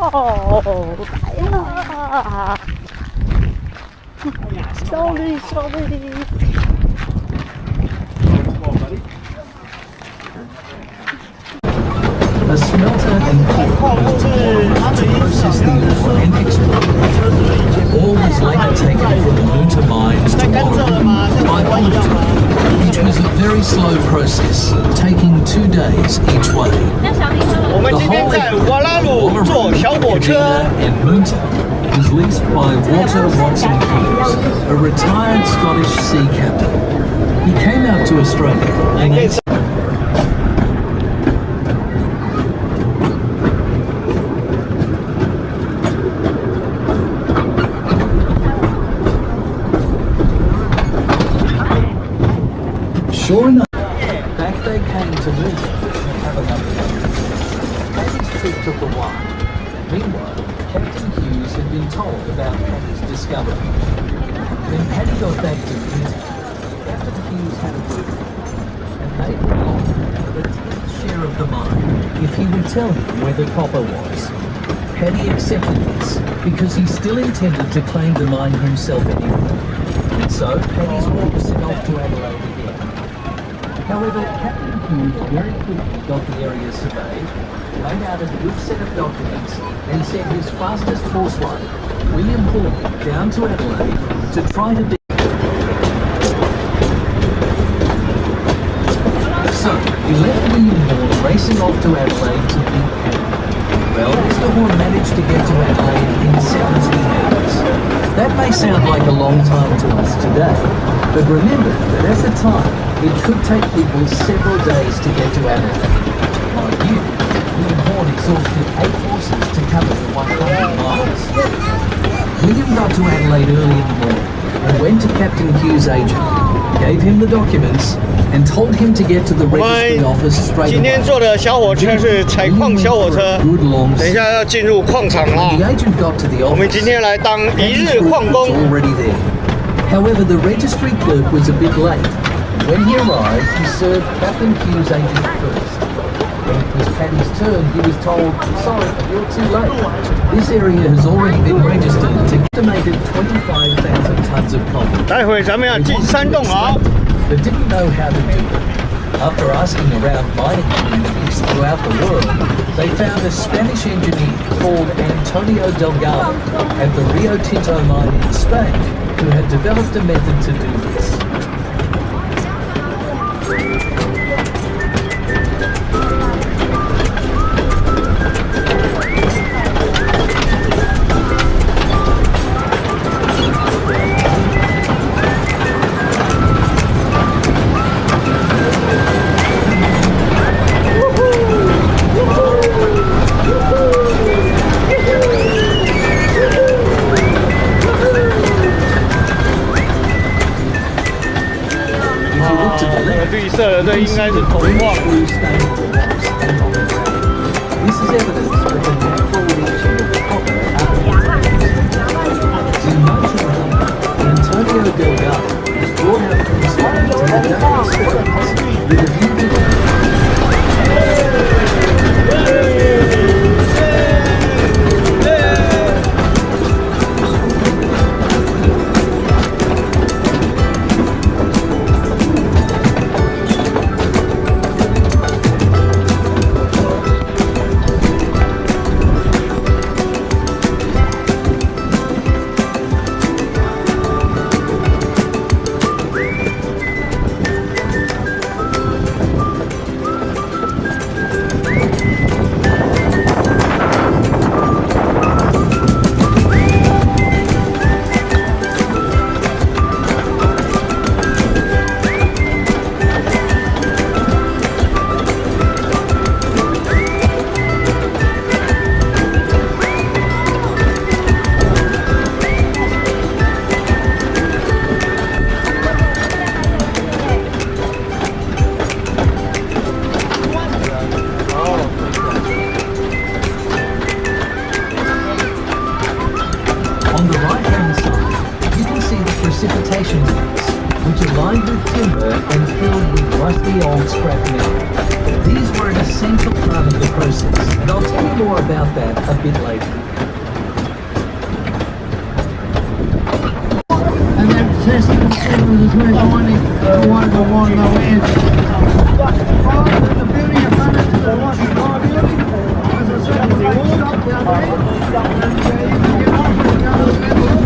来了！小李，小李。A smelter and port built to process the ore and export it. Ore was later taken from the Moonta mines to Warren by Moonta, which was a very slow process, taking 2 days each way. 我们今天在瓦拉鲁坐小火车。 and Moonta was leased by Walter Watson Hughes, a retired Scottish sea captain. He came out to Australia in Sure enough, back they came to Moonta to have another look. Paddy's trip took a while. Meanwhile, Captain Hughes had been told about Paddy's discovery. When Paddy got back to Moonta, Captain Hughes had a look and they offered a 10th share of the mine if he would tell him where the copper was. Paddy accepted this because he still intended to claim the mine himself anyway. And so Paddy's walk set off to Adelaide again. However, Captain Hughes very quickly got the area surveyed, laid out a good set of documents, and sent his fastest horseman, William Hall, down to Adelaide to try to So, he left William Hall racing off to Adelaide to meet Paddy. Well, Mr. Horn managed to get to Adelaide in 17 hours. That may sound like a long time to us today, but remember that at the time, it could take people several days to get to Adelaide. Mind you, William Horn exhausted 8 horses to cover the 100 miles. William got to Adelaide early in the morning and went to Captain Hughes' agent, gave him the documents, and told him to get to the registry office straight away. 今天坐的小火车是采矿小火车，等一下要进入矿场啦。我们今天来当一日矿工。 However, the registry clerk was a bit late. When he arrived, he served Captain Hughes' agent first. When it was Paddy's turn, he was told, "Sorry, you're too late. This area has already been registered to estimated 25,000 tons of copper." 待会咱们要进山洞啊！ But didn't know how to do it. After asking around mining communities throughout the world, they found a Spanish engineer called Antonio Delgado at the Rio Tinto mine in Spain who had developed a method to do this. To the left, 绿色的这应该是铜矿。 This is evidence of the natural leaching of copper out of the In Montreal, Antonio Delgado was brought out from Spain to the Dallas Springs with a view to precipitation rates which are lined with timber and filled with rusty old scrap metal. These were an essential part of the process, and I'll tell you more about that a bit later. And then system is where the one the way the building in front of the Washington building. There's a certain shop down there, and you can get off and go to the middle.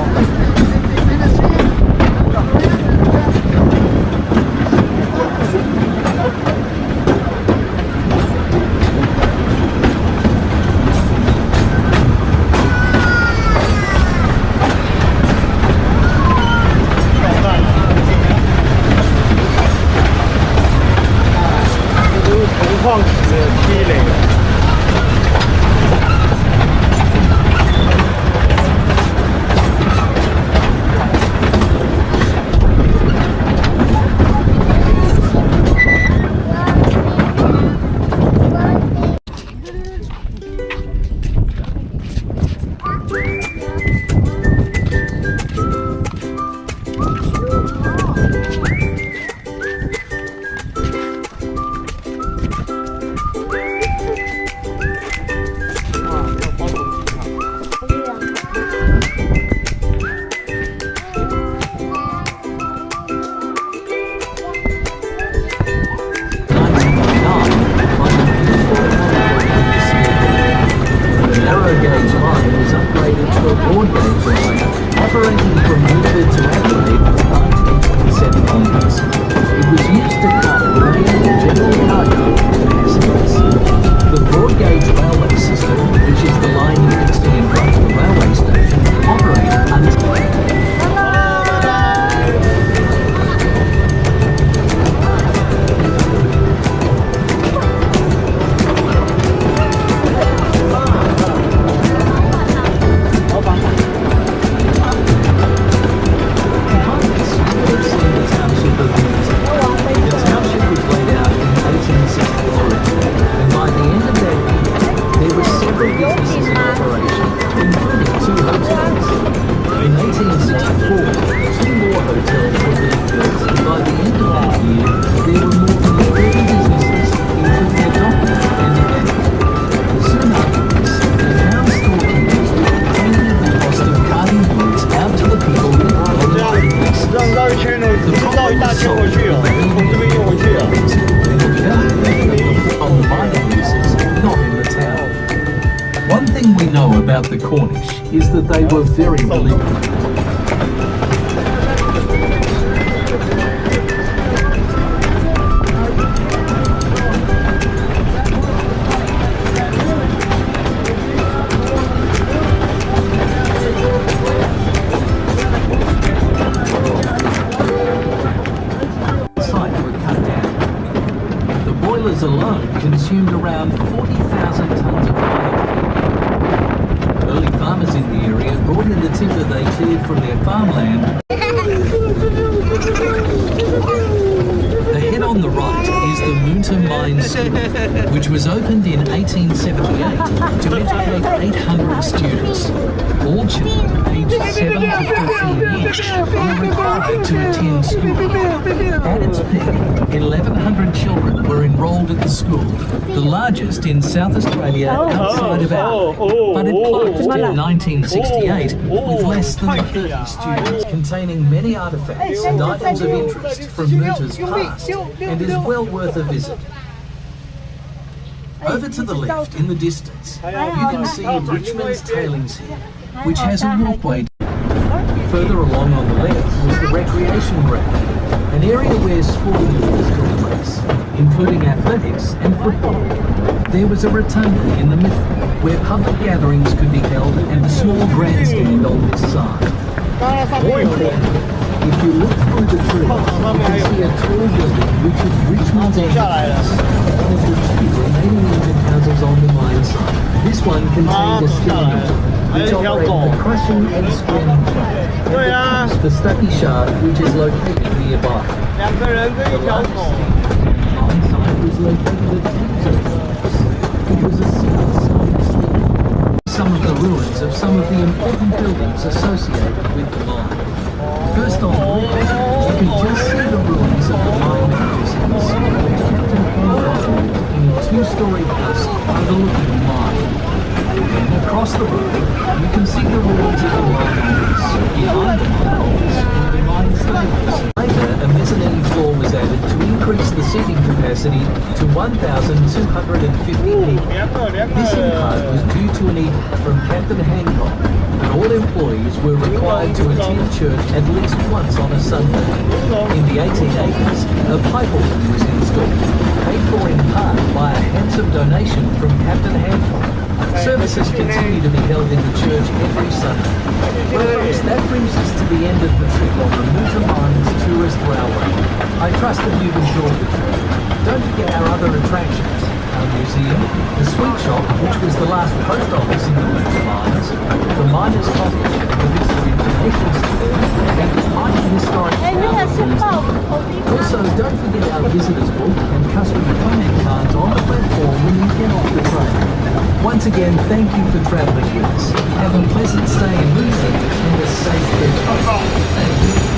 15 minutes in. 矿石的积累。One thing we know about the Cornish is that they were very religious. Alone consumed around 40,000 tons of firewood. Early farmers in the area brought in the timber they cleared from their farmland. The head on the right is the Moonta Mine School, which was opened in 1878 to educate 800 students. All children aged 7 to 13 years were required to attend school. At its peak, 1,100 children were enrolled at the school, the largest in South Australia outside of Adelaide, but it closed in 1968 with less than 30 students, containing many artefacts and items of interest from Moonta's past, and is well worth a visit. Over to the left, in the distance, you can see Richmond's tailings here, which has a walkway. Further along on the left was the recreation ground, an area where sporting events took place, including athletics and football. There was a rotunda in the middle, where public gatherings could be held, and a small grandstand on this side. More importantly, if you look through the trees, you can see a tall building which is Richmond's entrance, one of the two remaining engine houses on the mine site. This one contained a steam engine, which operated the crushing and screening plant, the Stucky Shaft, which is located nearby. The largest mine site was located at Texas, which was a single-sided steam. Some of the ruins of some of the important buildings associated with the mine. First on the left could just see the ruins of the mine producers in a two-story house overlooking the mine. And across the road, you can see the ruins of the mine office. Behind the mine office were the mine's livers. Later, a mezzanine floor was added to increase the seating capacity to 1,250 people. This in part was due to an edict from Captain Hancock that all employees were required to attend church at least once on a Sunday. In the 1880s, a pipe organ was installed, paid for in part by a handsome donation from Captain Hancock. Services continue to be held in the church every Sunday. Well, folks, that brings us to the end of the trip on the Moonta Mines Tourist Railway. I trust that you've enjoyed the trip. Don't forget our other attractions. Our museum, the sweet shop, which was the last post office in the Moonta Mines, the miners' cottage, the visitor information center, and the mining historic town. Also, don't forget our visitors book and customary comment cards on the platform when you get off the train. Once again, thank you for travelling with us. Have a pleasant stay in Moonta and a safe trip. Thank you.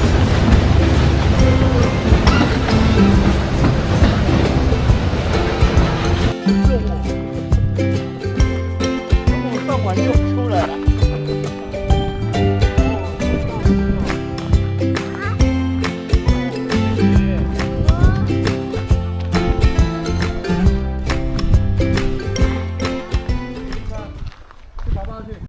放完就。